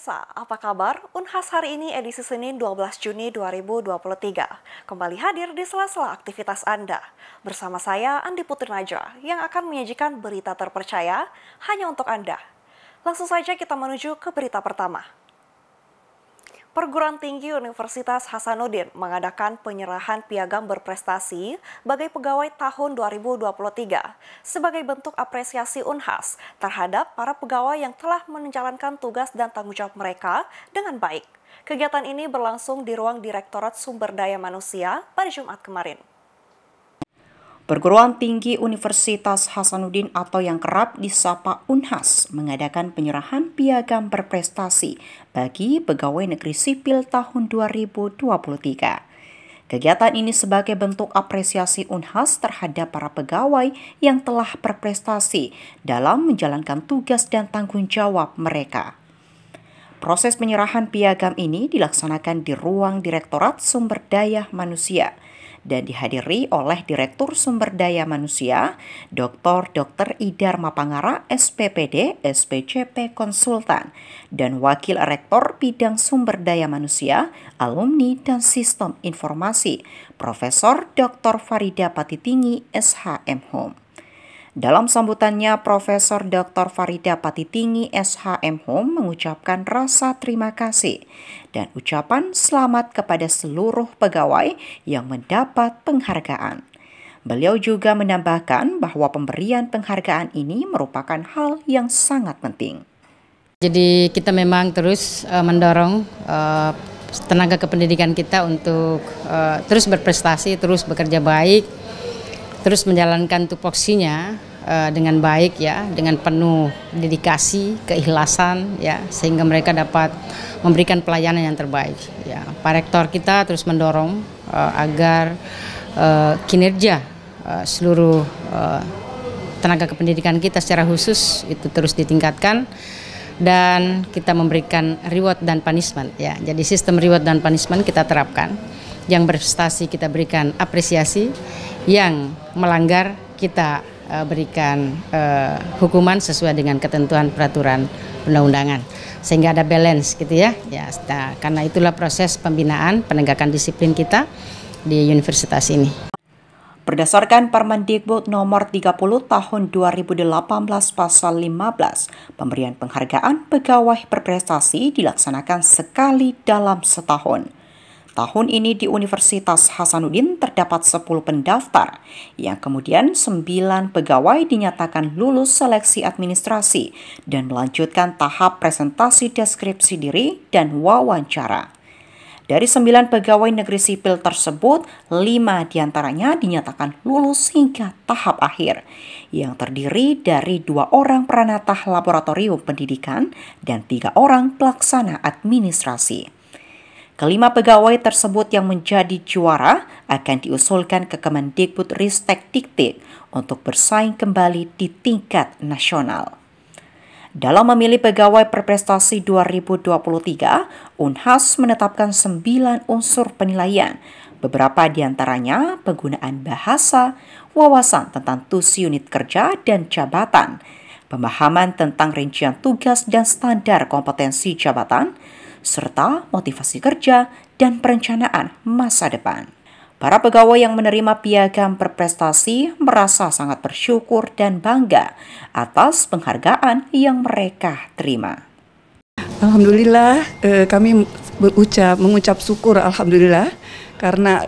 pemirsa, apa kabar? Unhas hari ini edisi Senin 12 Juni 2023. Kembali hadir di sela-sela aktivitas Anda. Bersama saya, Andi Putri Najwa, yang akan menyajikan berita terpercaya hanya untuk Anda. Langsung saja kita menuju ke berita pertama. Perguruan Tinggi Universitas Hasanuddin mengadakan penyerahan piagam berprestasi bagi pegawai tahun 2023 sebagai bentuk apresiasi Unhas terhadap para pegawai yang telah menjalankan tugas dan tanggung jawab mereka dengan baik. Kegiatan ini berlangsung di ruang Direktorat Sumber Daya Manusia pada Jumat kemarin. Perguruan Tinggi Universitas Hasanuddin atau yang kerap disapa Unhas mengadakan penyerahan piagam berprestasi bagi pegawai negeri sipil tahun 2023. Kegiatan ini sebagai bentuk apresiasi Unhas terhadap para pegawai yang telah berprestasi dalam menjalankan tugas dan tanggung jawab mereka. Proses penyerahan piagam ini dilaksanakan di ruang Direktorat Sumber Daya Manusia dan dihadiri oleh Direktur Sumber Daya Manusia, Dr. Idar Mapangara, SPPD, SPCP Konsultan, dan Wakil Rektor Bidang Sumber Daya Manusia, Alumni dan Sistem Informasi, Profesor Dr. Farida Patitinggi, SHM Home. Dalam sambutannya, Profesor Dr. Farida Patitinggi SHM Home mengucapkan rasa terima kasih dan ucapan selamat kepada seluruh pegawai yang mendapat penghargaan. Beliau juga menambahkan bahwa pemberian penghargaan ini merupakan hal yang sangat penting. Jadi kita memang terus mendorong tenaga kependidikan kita untuk terus berprestasi, terus bekerja baik, terus menjalankan tupoksinya dengan baik ya, dengan penuh dedikasi, keikhlasan ya, sehingga mereka dapat memberikan pelayanan yang terbaik ya. Pak Rektor kita terus mendorong agar kinerja seluruh tenaga kependidikan kita secara khusus itu terus ditingkatkan dan kita memberikan reward dan punishment ya. Jadi sistem reward dan punishment kita terapkan. Yang berprestasi kita berikan apresiasi, yang melanggar kita berikan hukuman sesuai dengan ketentuan peraturan undang-undangan, sehingga ada balance gitu ya. Nah, karena itulah proses pembinaan penegakan disiplin kita di universitas ini. Berdasarkan Permendikbud nomor 30 tahun 2018 pasal 15, pemberian penghargaan pegawai berprestasi dilaksanakan sekali dalam setahun. Tahun ini di Universitas Hasanuddin terdapat 10 pendaftar, yang kemudian 9 pegawai dinyatakan lulus seleksi administrasi dan melanjutkan tahap presentasi deskripsi diri dan wawancara. Dari 9 pegawai negeri sipil tersebut, 5 diantaranya dinyatakan lulus hingga tahap akhir, yang terdiri dari 2 orang peranatah laboratorium pendidikan dan 3 orang pelaksana administrasi. Kelima pegawai tersebut yang menjadi juara akan diusulkan ke Kemendikbudristek Dikti untuk bersaing kembali di tingkat nasional. Dalam memilih pegawai berprestasi 2023, Unhas menetapkan 9 unsur penilaian, beberapa diantaranya penggunaan bahasa, wawasan tentang tusi unit kerja dan jabatan, pemahaman tentang rincian tugas dan standar kompetensi jabatan, serta motivasi kerja dan perencanaan masa depan. Para pegawai yang menerima piagam berprestasi merasa sangat bersyukur dan bangga atas penghargaan yang mereka terima. Alhamdulillah, kami mengucap syukur alhamdulillah karena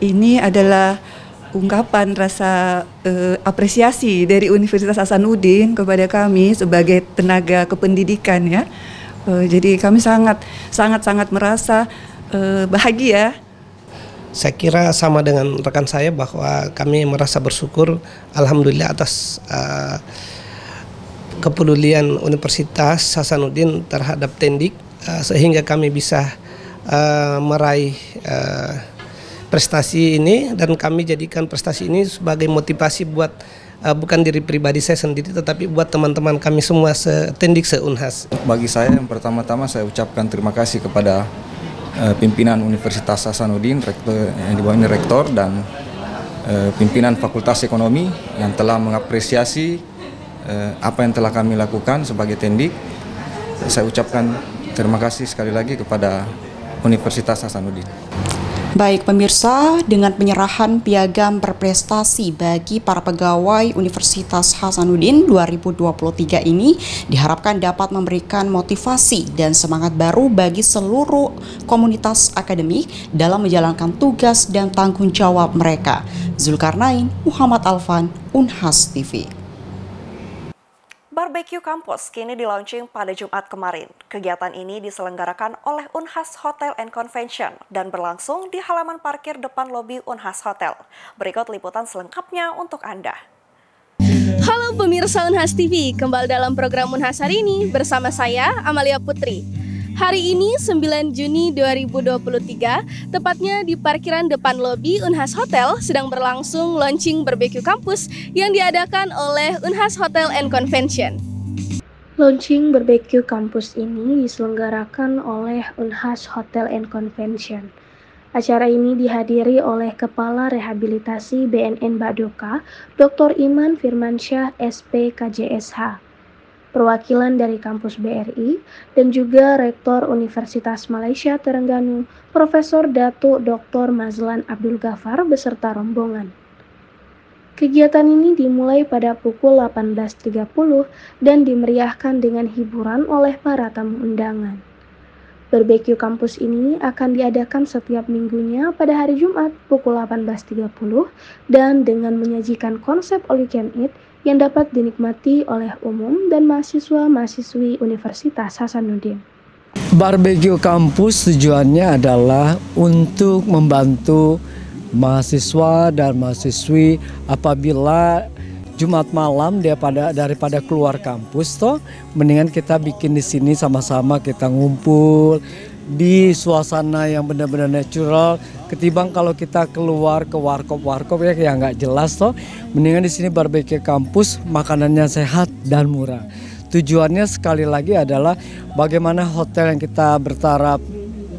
ini adalah ungkapan rasa apresiasi dari Universitas Hasanuddin kepada kami sebagai tenaga kependidikan ya. Jadi kami sangat merasa bahagia. Saya kira sama dengan rekan saya bahwa kami merasa bersyukur alhamdulillah atas kepedulian Universitas Hasanuddin terhadap Tendik sehingga kami bisa meraih prestasi ini, dan kami jadikan prestasi ini sebagai motivasi buat bukan diri pribadi saya sendiri, tetapi buat teman-teman kami semua Tendik se-Unhas. Bagi saya yang pertama-tama saya ucapkan terima kasih kepada pimpinan Universitas Hasanuddin, yang di bawah ini rektor dan pimpinan Fakultas Ekonomi yang telah mengapresiasi apa yang telah kami lakukan sebagai Tendik. Saya ucapkan terima kasih sekali lagi kepada Universitas Hasanuddin. Baik pemirsa, dengan penyerahan piagam berprestasi bagi para pegawai Universitas Hasanuddin 2023 ini diharapkan dapat memberikan motivasi dan semangat baru bagi seluruh komunitas akademik dalam menjalankan tugas dan tanggung jawab mereka. Zulkarnain, Muhammad Alfan, Unhas TV. Barbecue Kampus kini di-launching pada Jumat kemarin. Kegiatan ini diselenggarakan oleh Unhas Hotel and Convention dan berlangsung di halaman parkir depan lobi Unhas Hotel. Berikut liputan selengkapnya untuk Anda. Halo pemirsa Unhas TV, kembali dalam program Unhas hari ini bersama saya, Amalia Putri. Hari ini 9 Juni 2023, tepatnya di parkiran depan lobi Unhas Hotel sedang berlangsung launching Barbecue Kampus yang diadakan oleh Unhas Hotel and Convention. Launching Barbecue Kampus ini diselenggarakan oleh Unhas Hotel and Convention. Acara ini dihadiri oleh Kepala Rehabilitasi BNN Badoka, Dr. Iman Firmansyah, SP KJSH. Perwakilan dari kampus BRI, dan juga Rektor Universitas Malaysia Terengganu, Profesor Datuk Dr. Mazlan Abdul Ghaffar beserta rombongan. Kegiatan ini dimulai pada pukul 18.30 dan dimeriahkan dengan hiburan oleh para tamu undangan. Barbecue kampus ini akan diadakan setiap minggunya pada hari Jumat pukul 18.30 dan dengan menyajikan konsep all you can eat yang dapat dinikmati oleh umum dan mahasiswa-mahasiswi Universitas Hasanuddin. Barbecue kampus tujuannya adalah untuk membantu mahasiswa dan mahasiswi apabila Jumat malam daripada keluar kampus mendingan kita bikin di sini sama-sama, kita ngumpul di suasana yang benar-benar natural ketimbang kalau kita keluar ke warkop ya nggak jelas mendingan di sini barbecue kampus, makanannya sehat dan murah. Tujuannya sekali lagi adalah bagaimana hotel yang kita bertaraf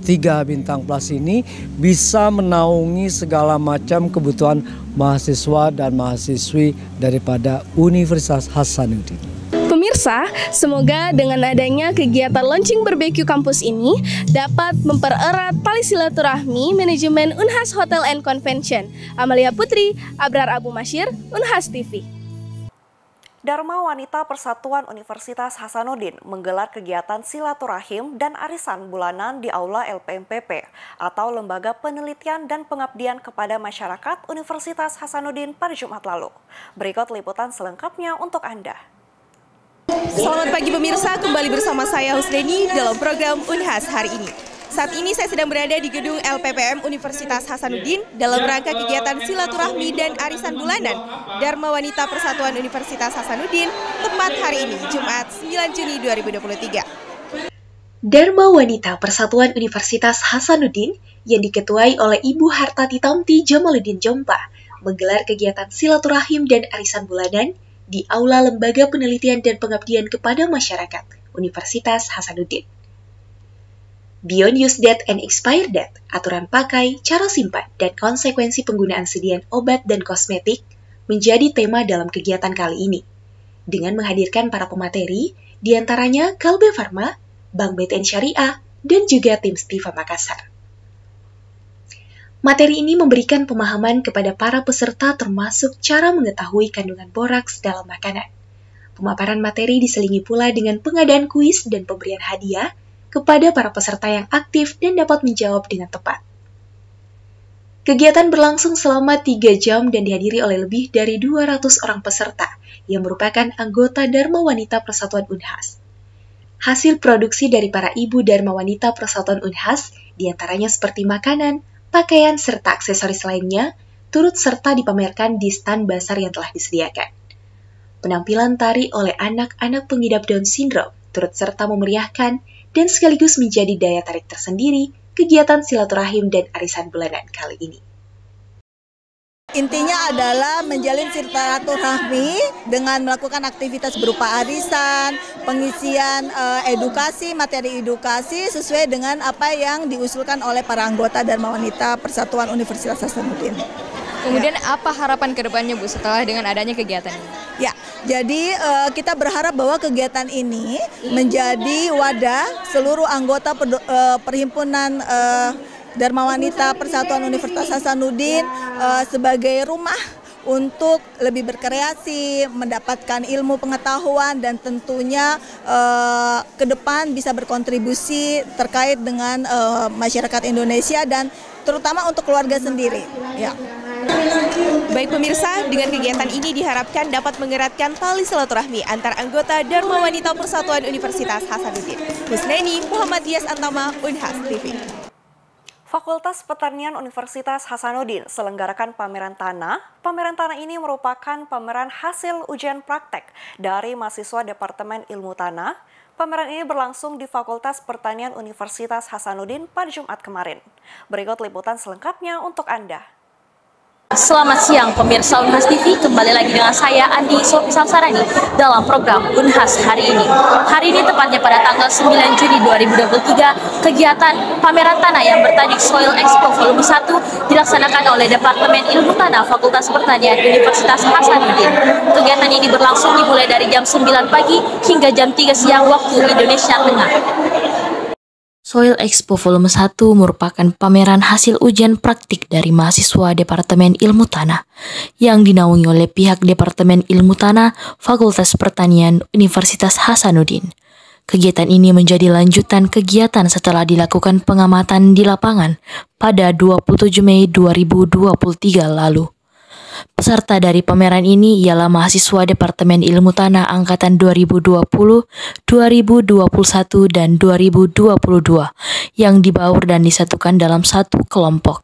3 bintang plus ini bisa menaungi segala macam kebutuhan mahasiswa dan mahasiswi daripada Universitas Hasanuddin. Pemirsa, semoga dengan adanya kegiatan launching Barbecue Kampus ini dapat mempererat tali silaturahmi manajemen Unhas Hotel and Convention. Amalia Putri, Abrar Abu Masyir, Unhas TV. Dharma Wanita Persatuan Universitas Hasanuddin menggelar kegiatan silaturahim dan arisan bulanan di Aula LPMPP atau Lembaga Penelitian dan Pengabdian kepada Masyarakat Universitas Hasanuddin pada Jumat lalu. Berikut liputan selengkapnya untuk Anda. Selamat pagi pemirsa, kembali bersama saya Husreni dalam program Unhas hari ini. Saat ini saya sedang berada di gedung LPPM Universitas Hasanuddin dalam rangka kegiatan silaturahmi dan arisan bulanan Dharma Wanita Persatuan Universitas Hasanuddin tepat hari ini, Jumat 9 Juni 2023. Dharma Wanita Persatuan Universitas Hasanuddin yang diketuai oleh Ibu Hartati Tamti Jamaluddin Jompa menggelar kegiatan silaturahim dan arisan bulanan di Aula Lembaga Penelitian dan Pengabdian kepada Masyarakat Universitas Hasanuddin. Beyond Use Date and Expire Date, aturan pakai, cara simpan, dan konsekuensi penggunaan sediaan obat dan kosmetik menjadi tema dalam kegiatan kali ini, dengan menghadirkan para pemateri, diantaranya Kalbe Pharma, Bank BTN Syariah, dan juga tim Stiva Makassar. Materi ini memberikan pemahaman kepada para peserta termasuk cara mengetahui kandungan boraks dalam makanan. Pemaparan materi diselingi pula dengan pengadaan kuis dan pemberian hadiah kepada para peserta yang aktif dan dapat menjawab dengan tepat. Kegiatan berlangsung selama 3 jam dan dihadiri oleh lebih dari 200 orang peserta yang merupakan anggota Dharma Wanita Persatuan Unhas. Hasil produksi dari para ibu Dharma Wanita Persatuan Unhas, diantaranya seperti makanan, pakaian, serta aksesoris lainnya, turut serta dipamerkan di stand bazar yang telah disediakan. Penampilan tari oleh anak-anak pengidap Down Syndrome turut serta memeriahkan dan sekaligus menjadi daya tarik tersendiri kegiatan silaturahim dan arisan bulanan kali ini. Intinya adalah menjalin silaturahmi dengan melakukan aktivitas berupa arisan, pengisian edukasi, materi edukasi sesuai dengan apa yang diusulkan oleh para anggota Dharma Wanita Persatuan Universitas Hasanuddin. Kemudian apa harapan ke depannya Bu setelah dengan adanya kegiatan ini? Ya, Jadi kita berharap bahwa kegiatan ini menjadi wadah seluruh anggota Perhimpunan Dharma Wanita Persatuan Universitas Hasanuddin sebagai rumah untuk lebih berkreasi, mendapatkan ilmu pengetahuan, dan tentunya ke depan bisa berkontribusi terkait dengan masyarakat Indonesia dan terutama untuk keluarga sendiri. Ya. Baik pemirsa, dengan kegiatan ini diharapkan dapat mengeratkan tali silaturahmi antar anggota Dharma Wanita Persatuan Universitas Hasanuddin. Husnaini, Muhammad Dias Antama, Unhas TV. Fakultas Pertanian Universitas Hasanuddin selenggarakan pameran tanah. Pameran tanah ini merupakan pameran hasil ujian praktek dari mahasiswa Departemen Ilmu Tanah. Pameran ini berlangsung di Fakultas Pertanian Universitas Hasanuddin pada Jumat kemarin. Berikut liputan selengkapnya untuk Anda. Selamat siang pemirsa Unhas TV, kembali lagi dengan saya Andi Sofi Salsarani dalam program Unhas hari ini. Hari ini tepatnya pada tanggal 9 Juni 2023, kegiatan pameran tanah yang bertajuk Soil Expo Volume 1 dilaksanakan oleh Departemen Ilmu Tanah Fakultas Pertanian Universitas Hasanuddin. Kegiatan ini berlangsung dimulai dari jam 9 pagi hingga jam 3 siang waktu Indonesia Tengah. Soil Expo Volume 1 merupakan pameran hasil ujian praktik dari mahasiswa Departemen Ilmu Tanah yang dinaungi oleh pihak Departemen Ilmu Tanah Fakultas Pertanian Universitas Hasanuddin. Kegiatan ini menjadi lanjutan kegiatan setelah dilakukan pengamatan di lapangan pada 27 Mei 2023 lalu. Peserta dari pameran ini ialah mahasiswa Departemen Ilmu Tanah Angkatan 2020, 2021, dan 2022 yang dibaur dan disatukan dalam satu kelompok,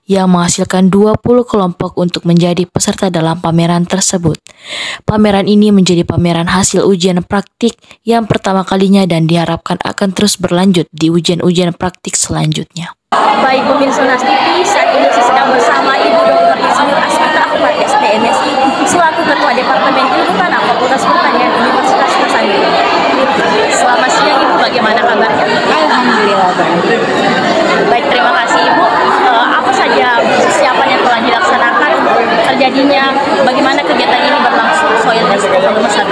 yang menghasilkan 20 kelompok untuk menjadi peserta dalam pameran tersebut. Pameran ini menjadi pameran hasil ujian praktik yang pertama kalinya dan diharapkan akan terus berlanjut di ujian-ujian praktik selanjutnya. Baik pemirsa Unhas TV, saat ini saya sedang bersama Ibu Dr. Insinyur Asmita Ahmad SPMSI selaku Ketua Departemen Ilmu Tanah Fakultas Pertanian Universitas Hasanuddin. Selamat siang Ibu, bagaimana kabarnya? Alhamdulillah baik. Baik, terima kasih Ibu. Apa saja persiapan yang telah dilaksanakan terjadinya, bagaimana kegiatan ini berlangsung Soil Expo Volume 1?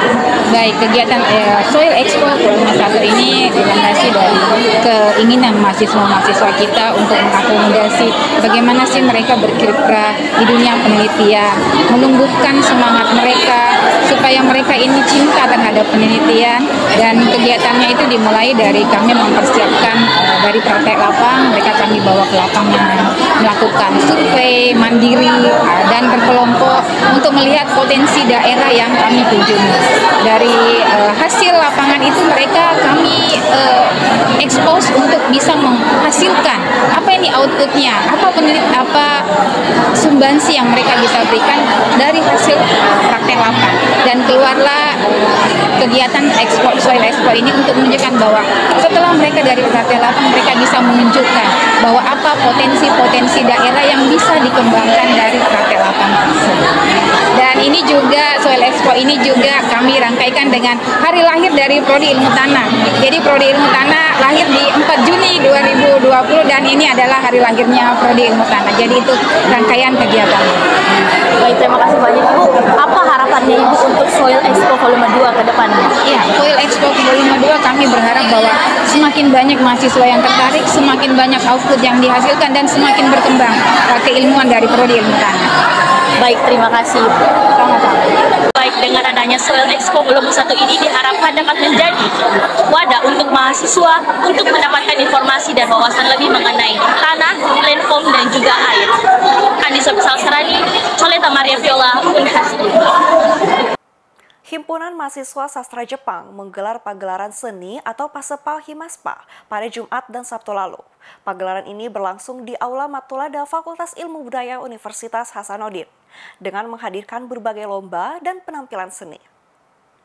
Baik, kegiatan Soil Expo Volume 1 ini dilandasi dari keinginan mahasiswa-mahasiswa kita untuk mengakomodasi bagaimana sih mereka berkiprah di dunia penelitian, menumbuhkan semangat mereka supaya mereka ini cinta terhadap penelitian, dan kegiatannya itu dimulai dari kami mempersiapkan dari praktek lapang, mereka kami bawa ke lapangan, melakukan survei mandiri dan berkelompok untuk melihat potensi daerah yang kami kunjungi. Dari hasil lapangan itu mereka kami expose untuk bisa menghasilkan apa ini outputnya, apa sumbansi yang mereka bisa berikan dari hasil praktek lapang, dan keluarlah kegiatan Soil Expo ini untuk menunjukkan bahwa setelah mereka dari praktek lapang mereka bisa menunjukkan bahwa apa potensi-potensi daerah yang bisa dikembangkan dari praktek lapang tersebut. Dan ini juga Soil Expo ini juga kami rangkaikan dengan hari lahir dari Prodi Ilmu Tanah. Jadi Prodi Ilmu Tanah lahir di 4 Juni 2020 dan ini adalah hari lahirnya Prodi Ilmu Tanah. Jadi itu rangkaian kegiatan. Baik, terima kasih banyak Ibu. Apa harapannya Ibu untuk Soil Expo Volume 2 ke depannya? Ya, Soil Expo Volume 2 kami berharap bahwa semakin banyak mahasiswa yang tertarik, semakin banyak output yang dihasilkan, dan semakin berkembang keilmuan dari Prodi Ilmu Tanah. Baik, terima kasih Ibu. Sama-sama. Baik, dengan adanya Soil Expo Volume 1 ini diharapkan dapat menjadi wadah untuk mahasiswa untuk mendapatkan informasi dan wawasan lebih mengenai tanah, landform, dan juga air. Andi Sofi Salsarani, Coleta Maria Viola, Unhas. Himpunan Mahasiswa Sastra Jepang menggelar pagelaran seni atau Pasepa Himaspa pada Jumat dan Sabtu lalu. Pagelaran ini berlangsung di Aula Matulada Fakultas Ilmu Budaya Universitas Hasanuddin dengan menghadirkan berbagai lomba dan penampilan seni.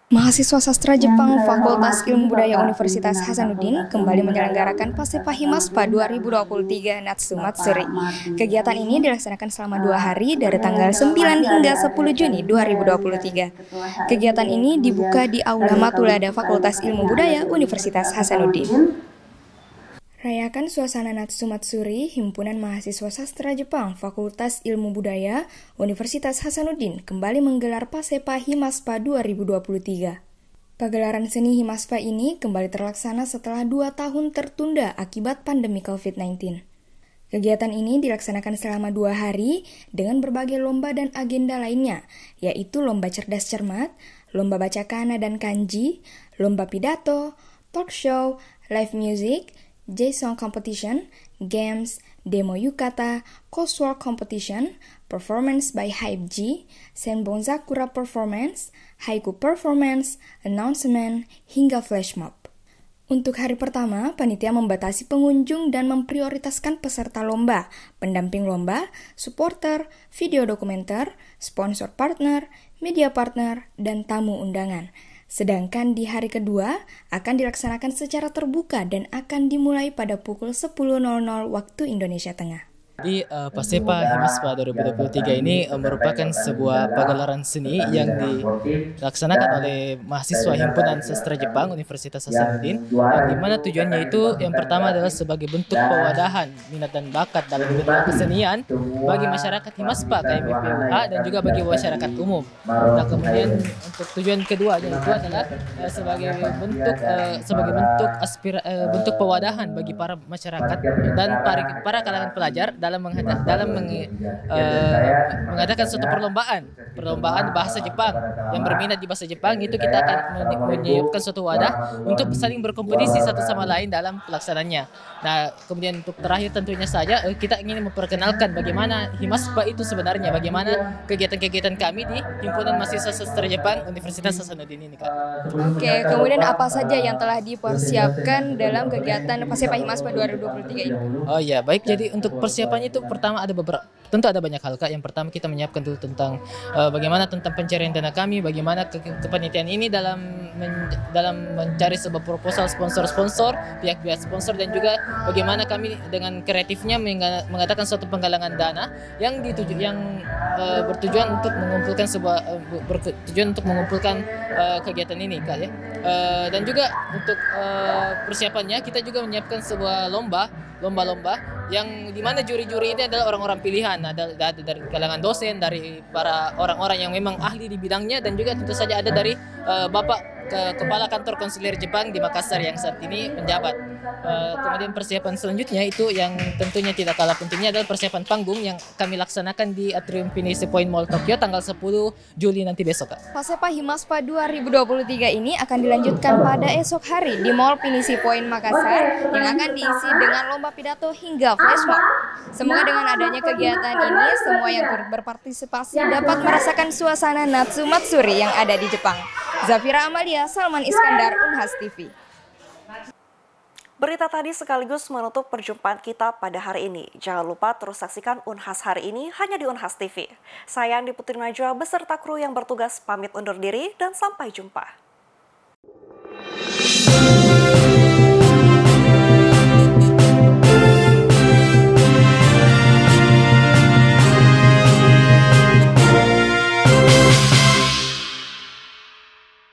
Mahasiswa Sastra Jepang Fakultas Ilmu Budaya Universitas Hasanuddin kembali menyelenggarakan Pasepa Himaspa 2023 Natsu Matsuri. Kegiatan ini dilaksanakan selama 2 hari dari tanggal 9 hingga 10 Juni 2023. Kegiatan ini dibuka di Aula Matulada Fakultas Ilmu Budaya Universitas Hasanuddin. Rayakan suasana Natsumatsuri, Himpunan Mahasiswa Sastra Jepang Fakultas Ilmu Budaya Universitas Hasanuddin kembali menggelar Pasepa Himaspa 2023. Pagelaran seni Himaspa ini kembali terlaksana setelah 2 tahun tertunda akibat pandemi COVID-19. Kegiatan ini dilaksanakan selama 2 hari dengan berbagai lomba dan agenda lainnya, yaitu lomba cerdas cermat, lomba baca kana dan kanji, lomba pidato, talk show, live music, J-Song Competition, Games, Demo Yukata, Coursework Competition, Performance by Hype G, Senbon Sakura Performance, Haiku Performance, Announcement, hingga Flash Mob. Untuk hari pertama, panitia membatasi pengunjung dan memprioritaskan peserta lomba, pendamping lomba, supporter, video dokumenter, sponsor partner, media partner, dan tamu undangan. Sedangkan di hari kedua akan dilaksanakan secara terbuka dan akan dimulai pada pukul 10.00 waktu Indonesia Tengah. Di Pasepa Himaspa 2023 ini merupakan sebuah pagelaran seni yang dilaksanakan oleh mahasiswa Himpunan Sastra Jepang Universitas Hasanuddin, yang dimana tujuannya itu yang pertama adalah sebagai bentuk pewadahan minat dan bakat dalam dunia kesenian bagi masyarakat Himaspa KMIPUH dan juga bagi masyarakat umum. Nah, kemudian untuk tujuan kedua itu adalah sebagai bentuk pewadahan bagi para masyarakat dan para kalangan pelajar dalam mengadakan suatu perlombaan bahasa Jepang. Yang berminat di bahasa Jepang itu kita akan menyiapkan suatu wadah untuk saling berkompetisi satu sama lain dalam pelaksananya. Nah, kemudian untuk terakhir tentunya saja kita ingin memperkenalkan bagaimana Himaspa itu sebenarnya, bagaimana kegiatan-kegiatan kami di Himpunan Mahasiswa Sastra Jepang Universitas Hasanuddin ini, Kak. Oke, kemudian apa saja yang telah dipersiapkan dalam kegiatan Pasepa Himaspa 2023 ini? Oh iya, baik. Jadi untuk persiapan itu pertama tentu ada banyak hal, Kak. Yang pertama kita menyiapkan dulu tentang bagaimana tentang pencarian dana kami, bagaimana kepanitiaan ini dalam mencari sebuah proposal sponsor-sponsor, pihak-pihak sponsor, dan juga bagaimana kami dengan kreatifnya mengadakan suatu penggalangan dana yang bertujuan untuk mengumpulkan kegiatan ini, Kak, ya. Dan juga untuk persiapannya kita juga menyiapkan sebuah lomba yang dimana juri-juri ini adalah orang-orang pilihan, ada dari kalangan dosen, dari para orang-orang yang memang ahli di bidangnya, dan juga tentu saja ada dari Bapak Kepala Kantor Konsuler Jepang di Makassar yang saat ini menjabat. Kemudian persiapan selanjutnya itu yang tentunya tidak kalah pentingnya adalah persiapan panggung yang kami laksanakan di Atrium Pinisi Point Mall Tokyo tanggal 10 Juli nanti besok, Kak. Pasepa Himaspa 2023 ini akan dilanjutkan pada esok hari di Mall Pinisi Point Makassar yang akan diisi dengan lomba pidato hingga flash mob. Semoga dengan adanya kegiatan ini semua yang berpartisipasi dapat merasakan suasana Natsumatsuri yang ada di Jepang. Zafira Amalia, Salman Iskandar, Unhas TV. Berita tadi sekaligus menutup perjumpaan kita pada hari ini. Jangan lupa terus saksikan Unhas hari ini hanya di Unhas TV. Saya Andi Putri Najwa beserta kru yang bertugas pamit undur diri dan sampai jumpa.